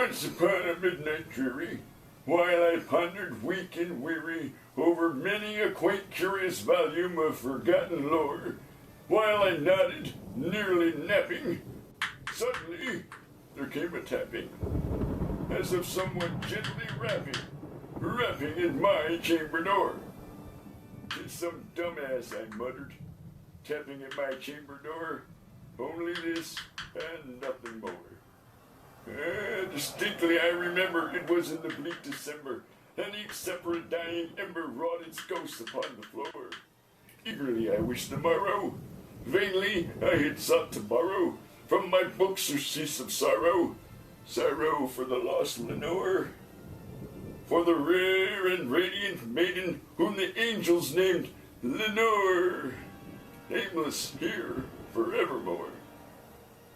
Once upon a midnight dreary, while I pondered weak and weary over many a quaint curious volume of forgotten lore, while I nodded, nearly napping, suddenly there came a tapping, as of someone gently rapping at my chamber door. "'Tis some dumbass," I muttered, tapping at my chamber door. "Only this and nothing more." Distinctly I remember it was in the bleak December, and each separate dying ember wrought its ghost upon the floor. Eagerly I wished the morrow, vainly I had sought to borrow from my books surcease of sorrow, sorrow for the lost Lenore, for the rare and radiant maiden whom the angels named Lenore, nameless here forevermore.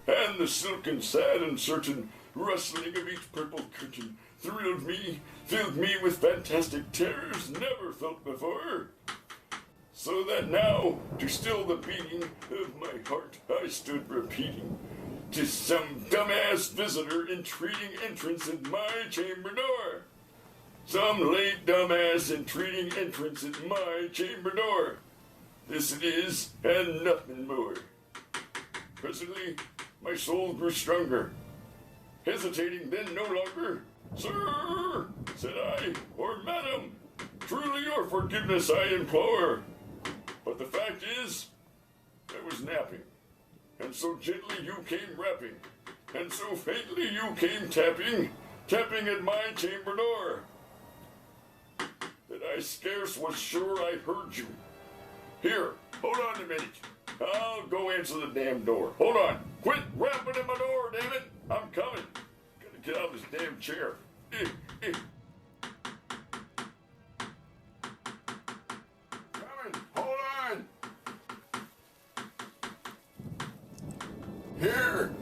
And the silken, sad, and certain rustling of each purple curtain thrilled me, filled me with fantastic terrors never felt before. So that now, to still the beating of my heart, I stood repeating, "'Tis some dumbass visitor entreating entrance at my chamber door. Some late dumbass entreating entrance at my chamber door. This it is, and nothing more." Presently, my soul grew stronger. Hesitating then no longer, "Sir," said I, "or madam, truly your forgiveness I implore. But the fact is, I was napping, and so gently you came rapping, and so faintly you came tapping at my chamber door, that I scarce was sure I heard you. Here, hold on a minute. I'll go answer the damn door. Hold on. Quit rapping at my door, damn it. I'm coming. Gotta get out of this damn chair. Coming. Hold on. Here.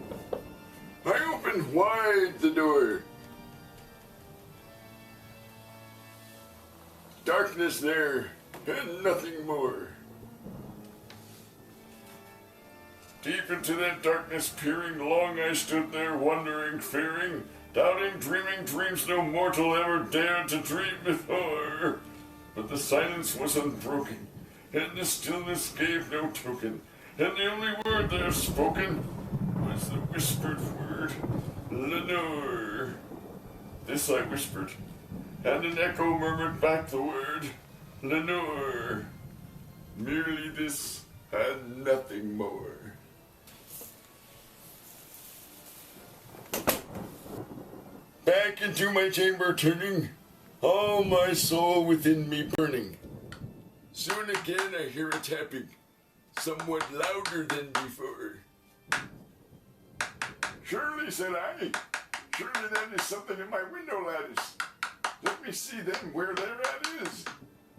I opened wide the door. Darkness there, and nothing more. Deep into that darkness peering, long I stood there, wondering, fearing, doubting, dreaming dreams no mortal ever dared to dream before. But the silence was unbroken, and the stillness gave no token, and the only word there spoken was the whispered word, "Lenore." This I whispered, and an echo murmured back the word, "Lenore." Merely this and nothing more. Back into my chamber turning, all my soul within me burning. Soon again I hear a tapping, somewhat louder than before. "Surely," said I, "surely that is something in my window lattice. Let me see then where thereat is,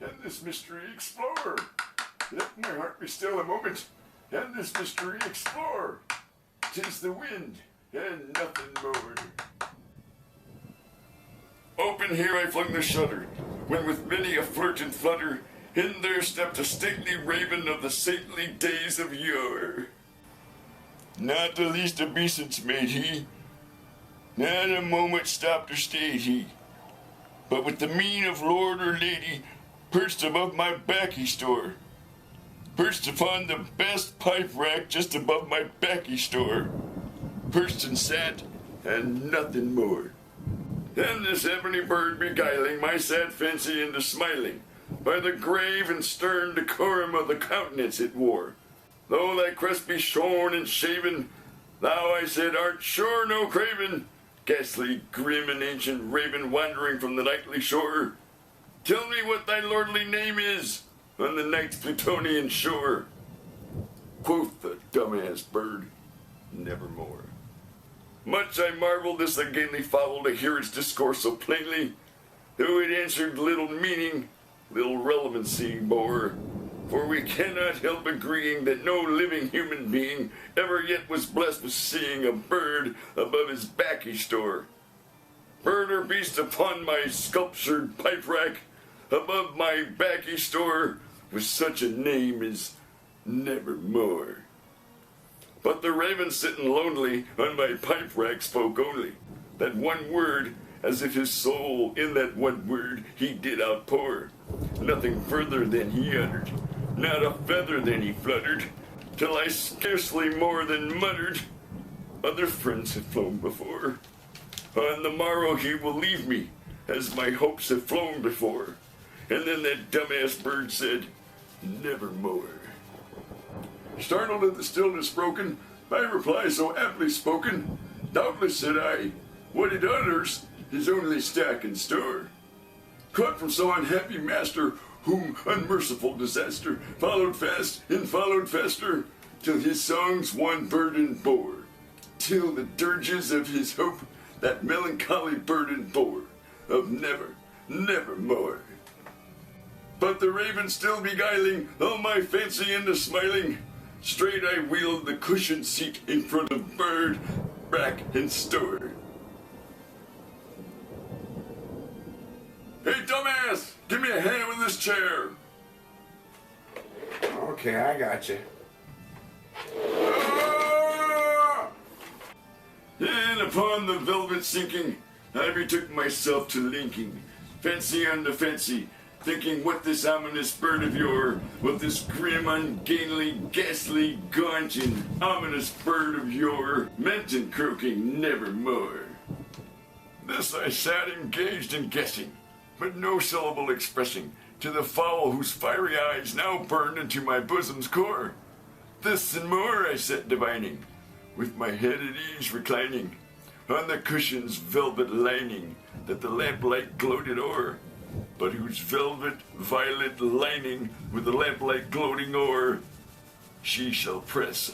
and this mystery explore. Let my heart be still a moment, and this mystery explore. 'Tis the wind, and nothing more." Open here I flung the shutter, when with many a flirt and flutter, in there stepped a stately raven of the saintly days of yore. Not the least obeisance made he, not a moment stopped or stayed he, but with the mien of lord or lady, perched above my baccy store, perched upon the best pipe rack just above my baccy store, perched and sat, and nothing more. Then this ebony bird beguiling my sad fancy into smiling, by the grave and stern decorum of the countenance it wore. "Though thy crest be shorn and shaven, thou," I said, "art sure no craven, ghastly, grim, and ancient raven wandering from the nightly shore. Tell me what thy lordly name is on the night's Plutonian shore." Quoth the dumbass bird, "Nevermore." Much I marveled this ungainly fowl to hear its discourse so plainly, though it answered little meaning, little relevancy bore. For we cannot help agreeing that no living human being ever yet was blessed with seeing a bird above his baccy store. Bird or beast upon my sculptured pipe rack, above my baccy store, with such a name as Nevermore. But the raven sitting lonely on my pipe rack spoke only, that one word, as if his soul in that one word he did outpour. Nothing further than he uttered, not a feather than he fluttered, till I scarcely more than muttered, other friends have flown before. On the morrow he will leave me, as my hopes have flown before. And then that dumbass bird said, nevermore. Startled at the stillness broken, by reply so aptly spoken, doubtless, said I, what it utters is only stack and store. Caught from so unhappy master, whom unmerciful disaster followed fast and followed faster, till his songs one burden bore, till the dirges of his hope that melancholy burden bore, of never, nevermore. But the raven still beguiling all my fancy into smiling, straight I wheeled the cushioned seat in front of bird, rack, and store. Hey, dumbass, give me a hand with this chair. Okay, I got you. Ah! And upon the velvet sinking, I betook myself to linking, fancy unto fancy, thinking what this ominous bird of yore, what this grim, ungainly, ghastly, gaunt, and ominous bird of yore meant in croaking nevermore. This I sat engaged in guessing, but no syllable expressing, to the fowl whose fiery eyes now burned into my bosom's core. This and more I sat divining, with my head at ease reclining, on the cushion's velvet lining that the lamplight gloated o'er, but whose velvet violet lining with the lamplight gloating o'er, she shall press,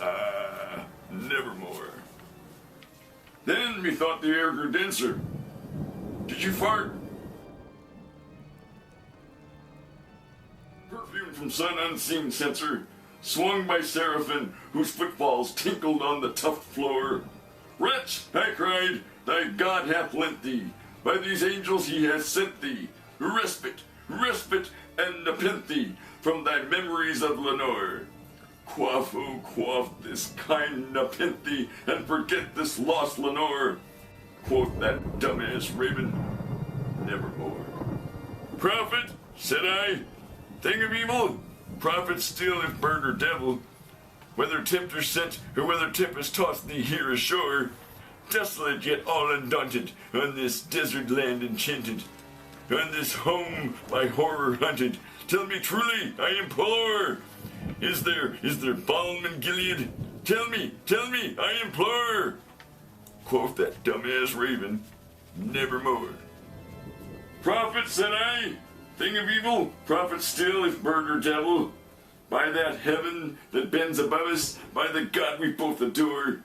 nevermore. Then methought the air grew denser. Did you fart? Perfume from sun unseen censer, swung by seraphim whose footfalls tinkled on the tough floor. Wretch, I cried, thy God hath lent thee, by these angels he hath sent thee, respite, respite, and nepenthe from thy memories of Lenore. Quaff, oh quaff this kind nepenthe, and forget this lost Lenore. Quoth that dumbass raven, nevermore. Prophet, said I, thing of evil, prophet still if bird or devil, whether tempter sent or whether tempest tossed thee here ashore, desolate yet all undaunted, on this desert land enchanted, on this home by horror hunted, tell me truly, I implore, is there balm in Gilead? Tell me, I implore. Quoth that dumbass raven, nevermore. Prophet, said I, thing of evil, prophet still if bird or devil, by that heaven that bends above us, by the God we both adore,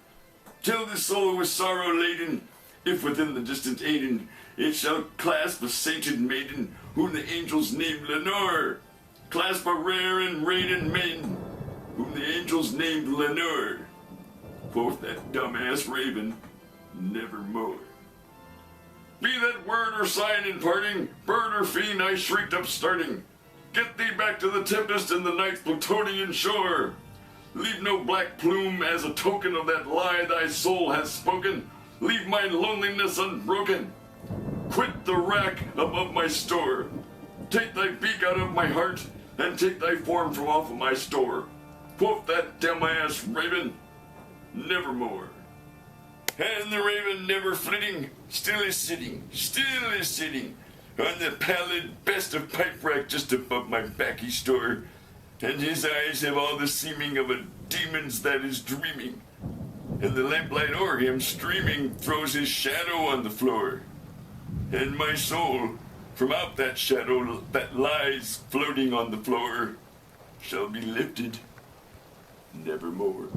till this soul with sorrow laden, if within the distant Aden, it shall clasp a sainted maiden, whom the angels named Lenore. Clasp a rare and radiant maiden, whom the angels named Lenore. Quoth that dumbass raven, nevermore. Be that word or sign in parting, bird or fiend, I shrieked upstarting. Get thee back to the tempest and the night's Plutonian shore. Leave no black plume as a token of that lie thy soul hath spoken. Leave my loneliness unbroken. Quit the rack above my store. Take thy beak out of my heart, and take thy form from off of my store. Quoth that dumbass raven, nevermore. And the raven never flitting, still is sitting, on the pallid best of pipe rack just above my baccy store, and his eyes have all the seeming of a demon's that is dreaming, and the lamplight o'er him streaming throws his shadow on the floor, and my soul, from out that shadow that lies floating on the floor, shall be lifted nevermore.